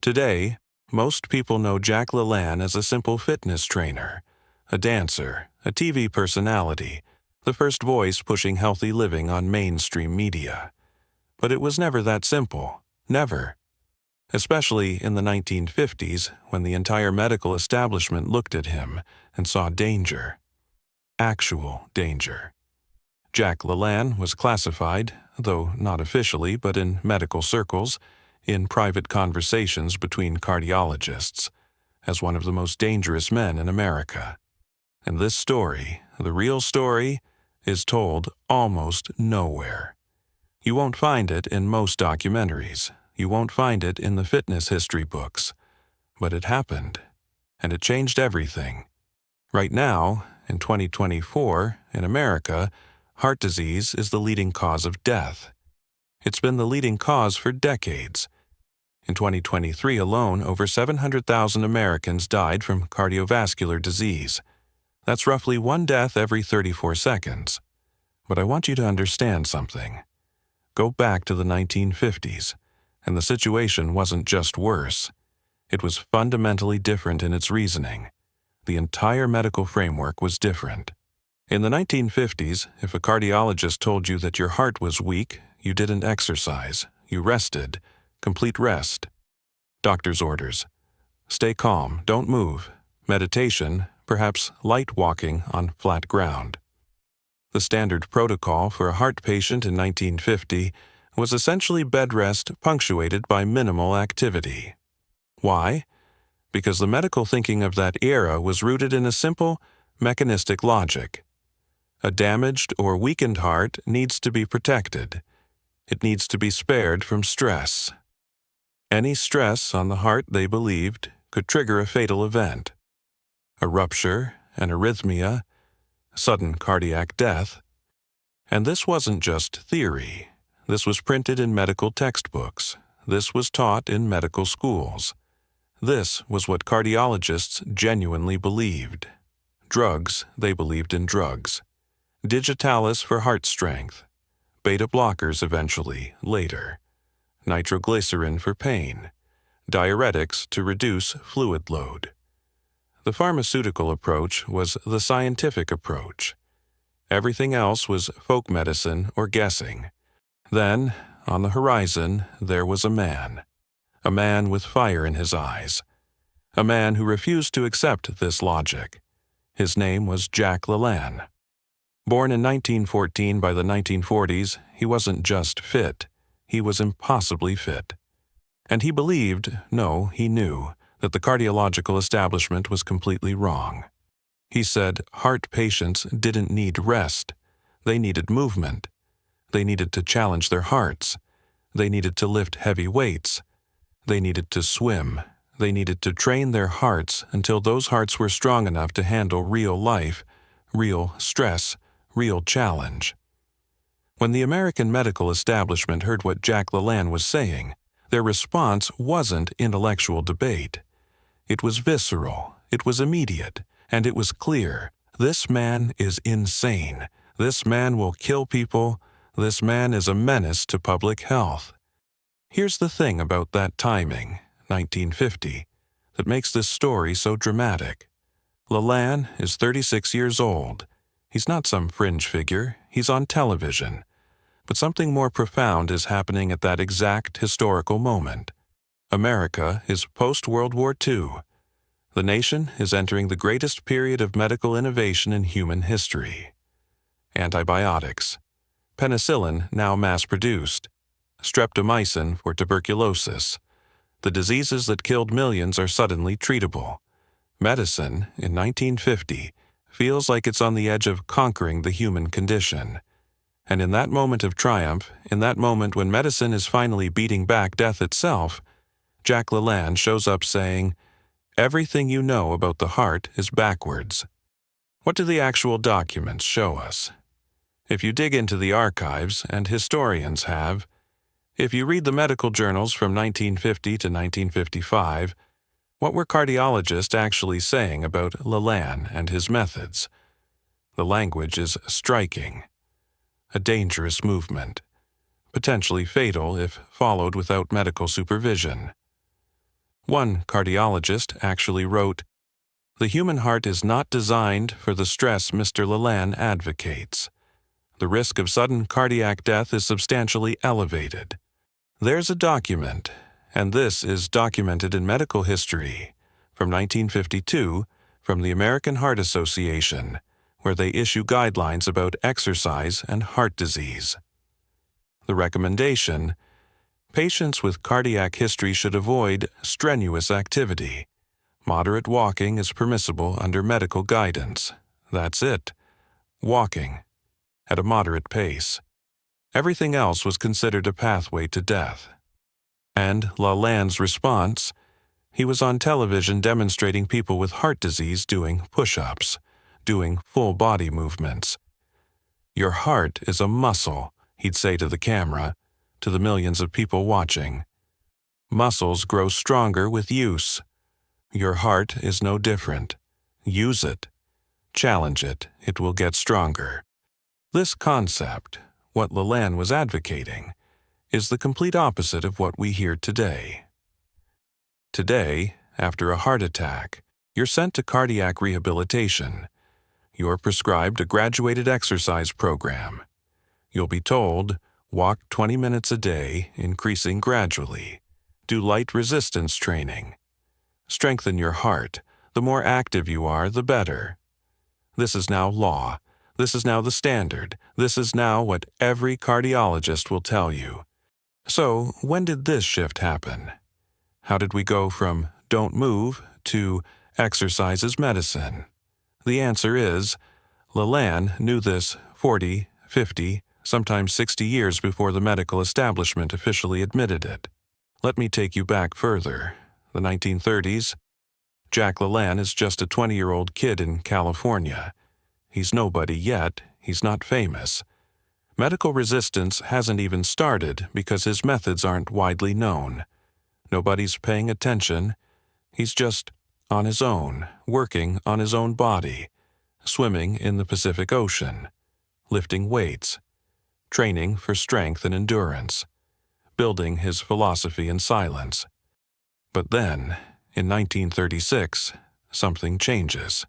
Today, most people know Jack LaLanne as a simple fitness trainer, a dancer, a TV personality, the first voice pushing healthy living on mainstream media. But it was never that simple. Never. Especially in the 1950s, when the entire medical establishment looked at him and saw danger. Actual danger. Jack LaLanne was classified, though not officially but in medical circles, in private conversations between cardiologists, as one of the most dangerous men in America. And this story, the real story, is told almost nowhere. You won't find it in most documentaries. You won't find it in the fitness history books. But it happened, and it changed everything. Right now, in 2024, in America, heart disease is the leading cause of death. It's been the leading cause for decades. In 2023 alone, over 700,000 Americans died from cardiovascular disease. That's roughly one death every 34 seconds. But I want you to understand something. Go back to the 1950s, and the situation wasn't just worse. It was fundamentally different in its reasoning. The entire medical framework was different. In the 1950s, if a cardiologist told you that your heart was weak, you didn't exercise, you rested, complete rest. Doctor's orders: stay calm, don't move. Meditation, perhaps light walking on flat ground. The standard protocol for a heart patient in 1950 was essentially bed rest punctuated by minimal activity. Why? Because the medical thinking of that era was rooted in a simple, mechanistic logic. A damaged or weakened heart needs to be protected. It needs to be spared from stress. Any stress on the heart, they believed, could trigger a fatal event. A rupture, an arrhythmia, sudden cardiac death. And this wasn't just theory. This was printed in medical textbooks. This was taught in medical schools. This was what cardiologists genuinely believed. Drugs, they believed in drugs. Digitalis for heart strength. Beta blockers eventually, later. Nitroglycerin for pain. Diuretics to reduce fluid load. The pharmaceutical approach was the scientific approach. Everything else was folk medicine or guessing. Then, on the horizon, there was a man with fire in his eyes. A man who refused to accept this logic. His name was Jack LaLanne. Born in 1914, by the 1940s, he wasn't just fit, he was impossibly fit. And he believed, no, he knew, that the cardiological establishment was completely wrong. He said heart patients didn't need rest. They needed movement. They needed to challenge their hearts. They needed to lift heavy weights. They needed to swim. They needed to train their hearts until those hearts were strong enough to handle real life, real stress, real challenge. When the American medical establishment heard what Jack LaLanne was saying, their response wasn't intellectual debate. It was visceral, it was immediate, and it was clear. This man is insane. This man will kill people. This man is a menace to public health. Here's the thing about that timing, 1950, that makes this story so dramatic. LaLanne is 36 years old. He's not some fringe figure. He's on television. But something more profound is happening at that exact historical moment. America is post-World War II. The nation is entering the greatest period of medical innovation in human history. Antibiotics. Penicillin now mass-produced. Streptomycin for tuberculosis. The diseases that killed millions are suddenly treatable. Medicine, in 1950, feels like it's on the edge of conquering the human condition. And in that moment of triumph, in that moment when medicine is finally beating back death itself, Jack LaLanne shows up saying, "Everything you know about the heart is backwards." What do the actual documents show us? If you dig into the archives, and historians have, if you read the medical journals from 1950 to 1955, what were cardiologists actually saying about LaLanne and his methods? The language is striking. A dangerous movement, potentially fatal if followed without medical supervision. One cardiologist actually wrote, "The human heart is not designed for the stress Mr. LaLanne advocates. The risk of sudden cardiac death is substantially elevated." There's a document, and this is documented in medical history, from 1952, from the American Heart Association, where they issue guidelines about exercise and heart disease. The recommendation: patients with cardiac history should avoid strenuous activity. Moderate walking is permissible under medical guidance. That's it. Walking. At a moderate pace. Everything else was considered a pathway to death. And LaLanne's response: he was on television demonstrating people with heart disease doing push-ups, doing full body movements. "Your heart is a muscle," he'd say to the camera, to the millions of people watching. "Muscles grow stronger with use. Your heart is no different. Use it. Challenge it. It will get stronger." This concept, what LaLanne was advocating, is the complete opposite of what we hear today. Today, after a heart attack, you're sent to cardiac rehabilitation. You're prescribed a graduated exercise program. You'll be told, walk 20 minutes a day, increasing gradually. Do light resistance training. Strengthen your heart. The more active you are, the better. This is now law. This is now the standard. This is now what every cardiologist will tell you. So, when did this shift happen? How did we go from don't move to exercise is medicine? The answer is, LaLanne knew this 40, 50, sometimes 60 years before the medical establishment officially admitted it. Let me take you back further. The 1930s. Jack LaLanne is just a 20-year-old kid in California. He's nobody yet. He's not famous. Medical resistance hasn't even started because his methods aren't widely known. Nobody's paying attention. He's just on his own, working on his own body, swimming in the Pacific Ocean, lifting weights, training for strength and endurance, building his philosophy in silence. But then, in 1936, something changes.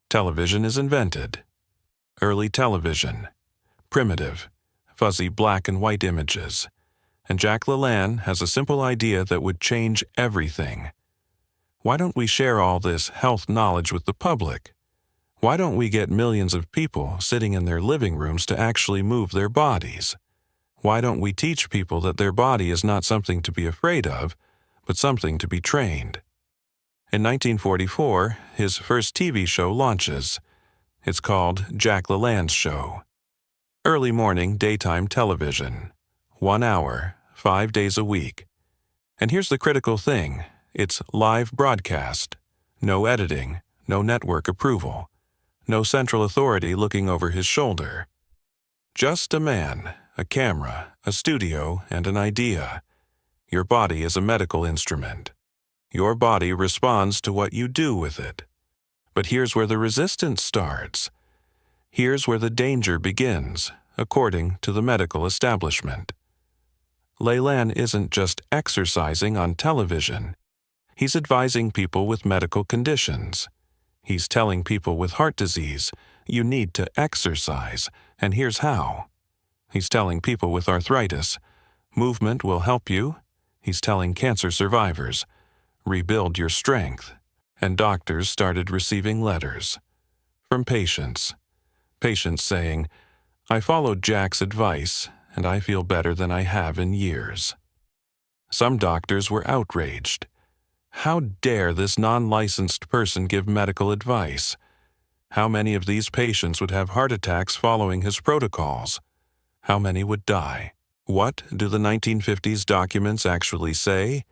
Television is invented. Early television. Primitive, fuzzy black and white images. And Jack LaLanne has a simple idea that would change everything. Why don't we share all this health knowledge with the public? Why don't we get millions of people sitting in their living rooms to actually move their bodies? Why don't we teach people that their body is not something to be afraid of, but something to be trained? In 1944, his first TV show launches. It's called Jack LaLanne's Show. Early morning daytime television. 1 hour, 5 days a week. And here's the critical thing. It's live broadcast. No editing, no network approval, no central authority looking over his shoulder. Just a man, a camera, a studio, and an idea. Your body is a medical instrument. Your body responds to what you do with it. But here's where the resistance starts. Here's where the danger begins, according to the medical establishment. LaLanne isn't just exercising on television. He's advising people with medical conditions. He's telling people with heart disease, you need to exercise, and here's how. He's telling people with arthritis, movement will help you. He's telling cancer survivors, rebuild your strength. And doctors started receiving letters from patients saying, I followed Jack's advice, and I feel better than I have in years. Some doctors were outraged. How dare this non-licensed person give medical advice? How many of these patients would have heart attacks following his protocols? How many would die? What do the 1950s documents actually say?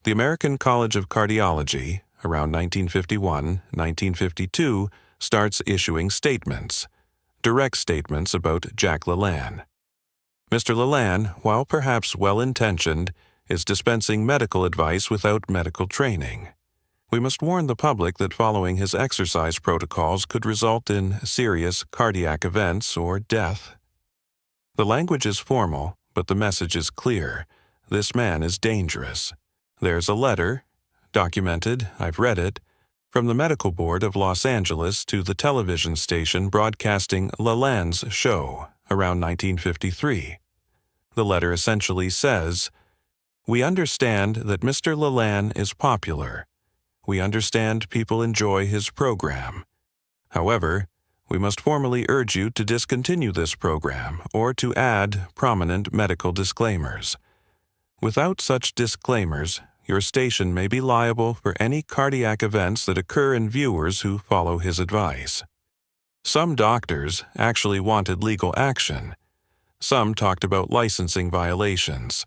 The American College of Cardiology, around 1951, 1952, starts issuing statements, direct statements about Jack LaLanne. Mr. LaLanne, while perhaps well-intentioned, is dispensing medical advice without medical training. We must warn the public that following his exercise protocols could result in serious cardiac events or death. The language is formal, but the message is clear. This man is dangerous. There's a letter, Documented, I've read it, from the Medical Board of Los Angeles to the television station broadcasting LaLanne's show around 1953. The letter essentially says, "We understand that Mr. LaLanne is popular. We understand people enjoy his program. However, we must formally urge you to discontinue this program or to add prominent medical disclaimers. Without such disclaimers, your station may be liable for any cardiac events that occur in viewers who follow his advice." Some doctors actually wanted legal action. Some talked about licensing violations.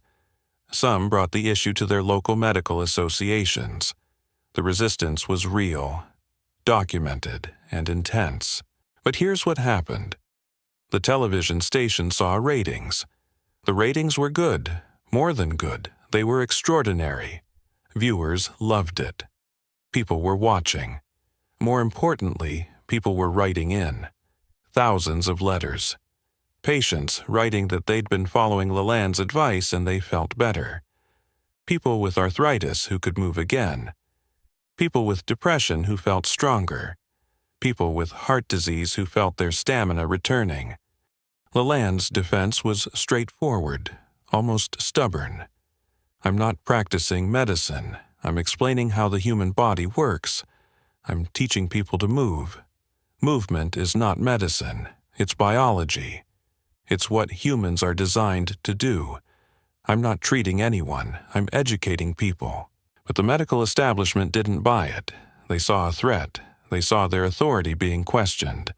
Some brought the issue to their local medical associations. The resistance was real, documented, and intense. But here's what happened. The television station saw ratings. The ratings were good, more than good. They were extraordinary. Viewers loved it. People were watching. More importantly, people were writing in. Thousands of letters. Patients writing that they'd been following LaLanne's advice and they felt better. People with arthritis who could move again. People with depression who felt stronger. People with heart disease who felt their stamina returning. LaLanne's defense was straightforward, almost stubborn. "I'm not practicing medicine. I'm explaining how the human body works. I'm teaching people to move. Movement is not medicine. It's biology. It's what humans are designed to do. I'm not treating anyone. I'm educating people." But the medical establishment didn't buy it. They saw a threat. They saw their authority being questioned.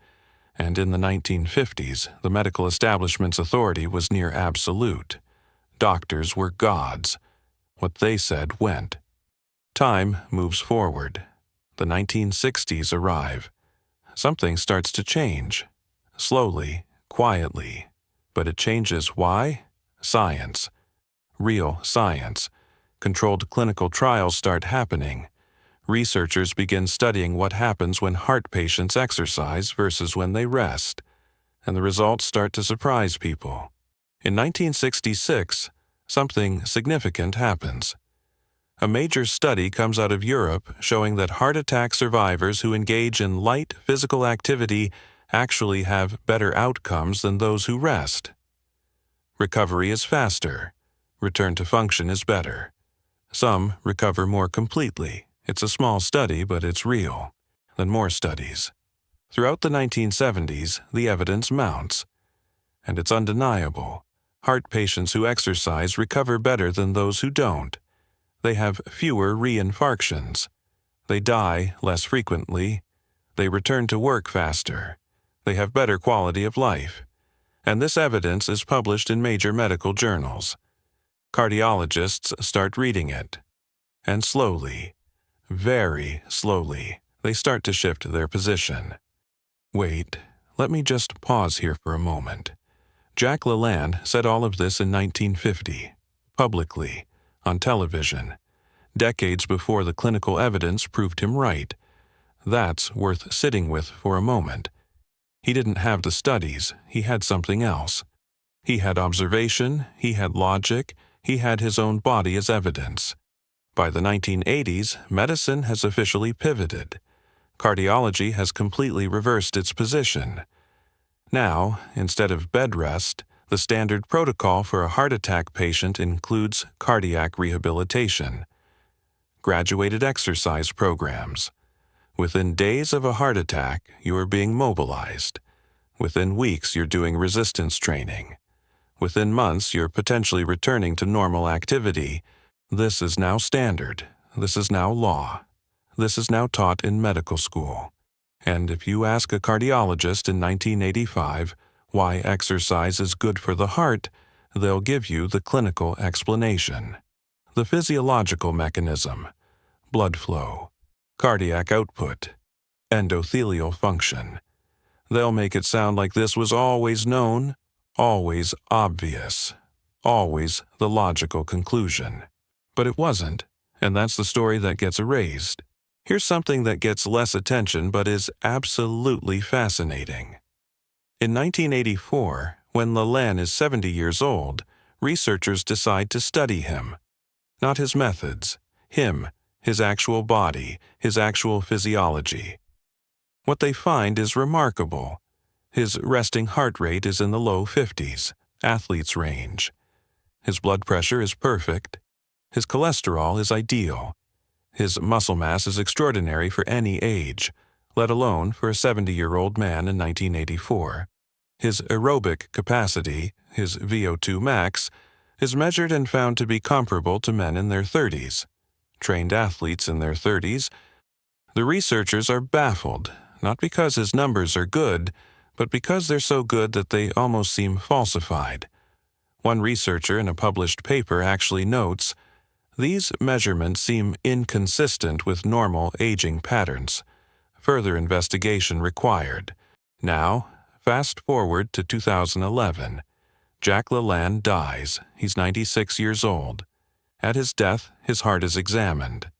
And in the 1950s, the medical establishment's authority was near absolute. Doctors were gods. What they said went. Time moves forward. The 1960s arrive. Something starts to change. Slowly, quietly. But it changes. Why? Science. Real science. Controlled clinical trials start happening. Researchers begin studying what happens when heart patients exercise versus when they rest. And the results start to surprise people. In 1966, something significant happens. A major study comes out of Europe showing that heart attack survivors who engage in light physical activity actually have better outcomes than those who rest. Recovery is faster. Return to function is better. Some recover more completely. It's a small study, but it's real. Then more studies. Throughout the 1970s, the evidence mounts. And it's undeniable. Heart patients who exercise recover better than those who don't. They have fewer reinfarctions. They die less frequently. They return to work faster. They have better quality of life. And this evidence is published in major medical journals. Cardiologists start reading it. And slowly, very slowly, they start to shift their position. Wait, let me just pause here for a moment. Jack LaLanne said all of this in 1950, publicly, on television, decades before the clinical evidence proved him right. That's worth sitting with for a moment. He didn't have the studies, he had something else. He had observation, he had logic, he had his own body as evidence. By the 1980s, medicine has officially pivoted. Cardiology has completely reversed its position. Now, instead of bed rest, the standard protocol for a heart attack patient includes cardiac rehabilitation. Graduated exercise programs. Within days of a heart attack, you are being mobilized. Within weeks, you're doing resistance training. Within months, you're potentially returning to normal activity. This is now standard. This is now law. This is now taught in medical school. And if you ask a cardiologist in 1985 why exercise is good for the heart, they'll give you the clinical explanation. The physiological mechanism, blood flow, cardiac output, endothelial function. They'll make it sound like this was always known, always obvious, always the logical conclusion. But it wasn't, and that's the story that gets erased. Here's something that gets less attention but is absolutely fascinating. In 1984, when LaLanne is 70 years old, researchers decide to study him. Not his methods, him, his actual body, his actual physiology. What they find is remarkable. His resting heart rate is in the low 50s, athlete's range. His blood pressure is perfect. His cholesterol is ideal. His muscle mass is extraordinary for any age, let alone for a 70-year-old man in 1984. His aerobic capacity, his VO2 max, is measured and found to be comparable to men in their 30s. Trained athletes in their 30s. The researchers are baffled, not because his numbers are good, but because they're so good that they almost seem falsified. One researcher in a published paper actually notes, "These measurements seem inconsistent with normal aging patterns. Further investigation required." Now, fast forward to 2011. Jack LaLanne dies. He's 96 years old. At his death, his heart is examined.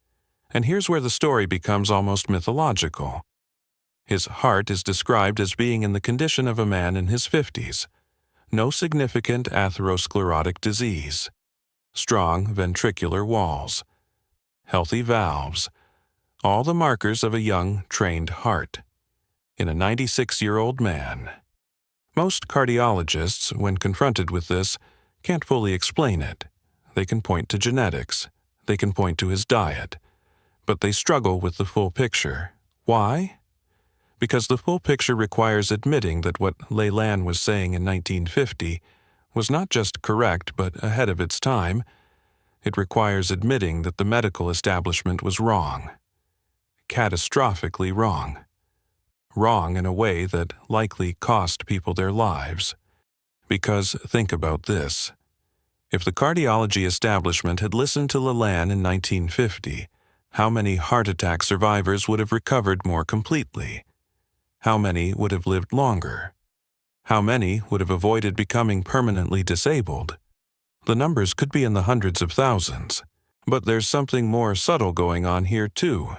And here's where the story becomes almost mythological. His heart is described as being in the condition of a man in his 50s. No significant atherosclerotic disease. Strong ventricular walls. Healthy valves. All the markers of a young, trained heart. In a 96-year-old man. Most cardiologists, when confronted with this, can't fully explain it. They can point to genetics. They can point to his diet. But they struggle with the full picture. Why? Because the full picture requires admitting that what LaLanne was saying in 1950 was not just correct but ahead of its time. It requires admitting that the medical establishment was wrong. Catastrophically wrong. Wrong in a way that likely cost people their lives. Because think about this. If the cardiology establishment had listened to LaLanne in 1950, how many heart attack survivors would have recovered more completely? How many would have lived longer? How many would have avoided becoming permanently disabled? The numbers could be in the hundreds of thousands. But there's something more subtle going on here too.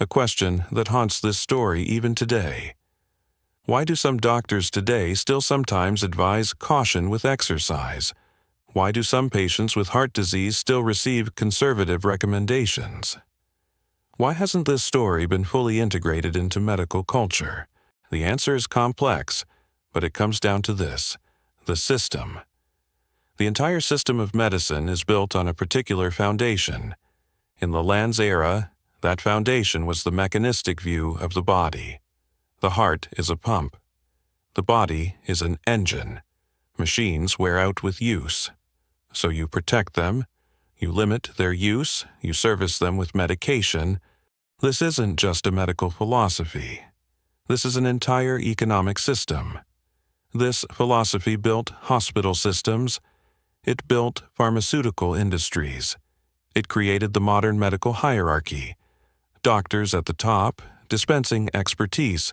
A question that haunts this story even today. Why do some doctors today still sometimes advise caution with exercise? Why do some patients with heart disease still receive conservative recommendations? Why hasn't this story been fully integrated into medical culture? The answer is complex, but it comes down to this: the system. The entire system of medicine is built on a particular foundation. In LaLanne's era, that foundation was the mechanistic view of the body. The heart is a pump. The body is an engine. Machines wear out with use. So you protect them, you limit their use, you service them with medication. This isn't just a medical philosophy. This is an entire economic system. This philosophy built hospital systems. It built pharmaceutical industries. It created the modern medical hierarchy. Doctors at the top, dispensing expertise.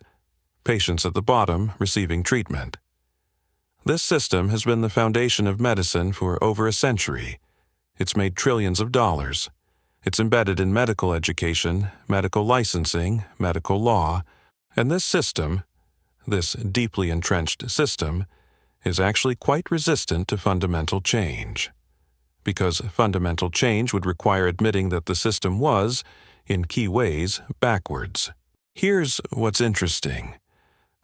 Patients at the bottom, receiving treatment. This system has been the foundation of medicine for over a century. It's made trillions of dollars. It's embedded in medical education, medical licensing, medical law, and this system, this deeply entrenched system, is actually quite resistant to fundamental change. Because fundamental change would require admitting that the system was, in key ways, backwards. Here's what's interesting.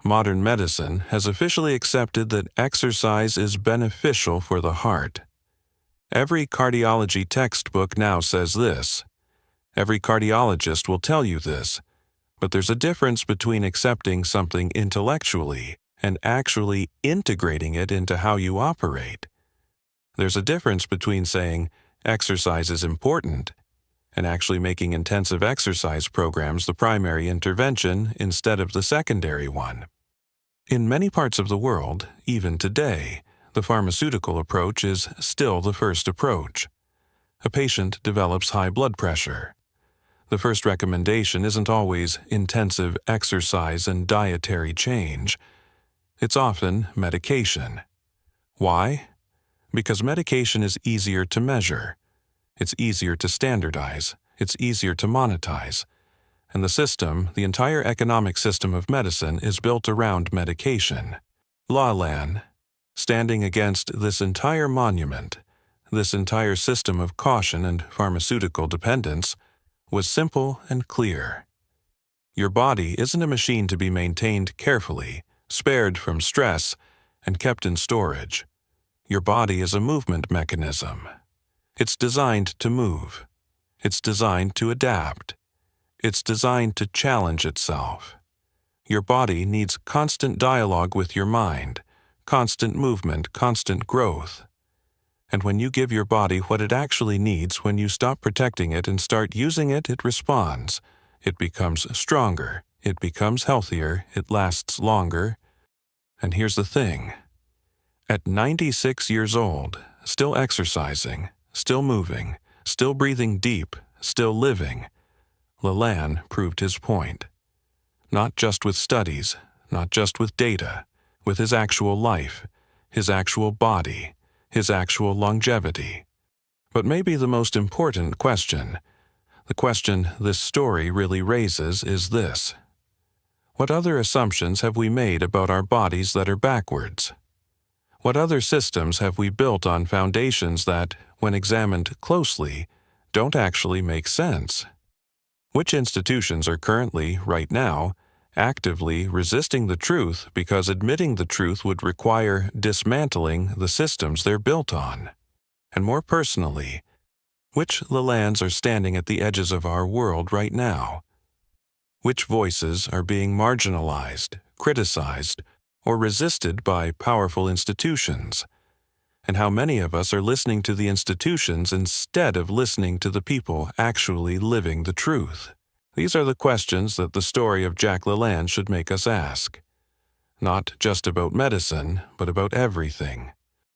Modern medicine has officially accepted that exercise is beneficial for the heart. Every cardiology textbook now says this. Every cardiologist will tell you this. But there's a difference between accepting something intellectually and actually integrating it into how you operate. There's a difference between saying exercise is important and actually making intensive exercise programs the primary intervention instead of the secondary one. In many parts of the world, even today, the pharmaceutical approach is still the first approach. A patient develops high blood pressure. The first recommendation isn't always intensive exercise and dietary change. It's often medication. Why? Because medication is easier to measure. It's easier to standardize. It's easier to monetize. And the system, the entire economic system of medicine, is built around medication. LaLanne, standing against this entire monument, this entire system of caution and pharmaceutical dependence, was simple and clear. Your body isn't a machine to be maintained carefully, spared from stress, and kept in storage. Your body is a movement mechanism. It's designed to move. It's designed to adapt. It's designed to challenge itself. Your body needs constant dialogue with your mind, constant movement, constant growth. And when you give your body what it actually needs, when you stop protecting it and start using it, it responds. It becomes stronger. It becomes healthier. It lasts longer. And here's the thing. At 96 years old, still exercising, still moving, still breathing deep, still living, LaLanne proved his point. Not just with studies, not just with data, with his actual life, his actual body, his actual longevity. But maybe the most important question, the question this story really raises, is this. What other assumptions have we made about our bodies that are backwards? What other systems have we built on foundations that, when examined closely, don't actually make sense? Which institutions are currently, right now, actively resisting the truth because admitting the truth would require dismantling the systems they're built on? And more personally, which LaLannes are standing at the edges of our world right now? Which voices are being marginalized, criticized, or resisted by powerful institutions? And how many of us are listening to the institutions instead of listening to the people actually living the truth? These are the questions that the story of Jack LaLanne should make us ask. Not just about medicine, but about everything.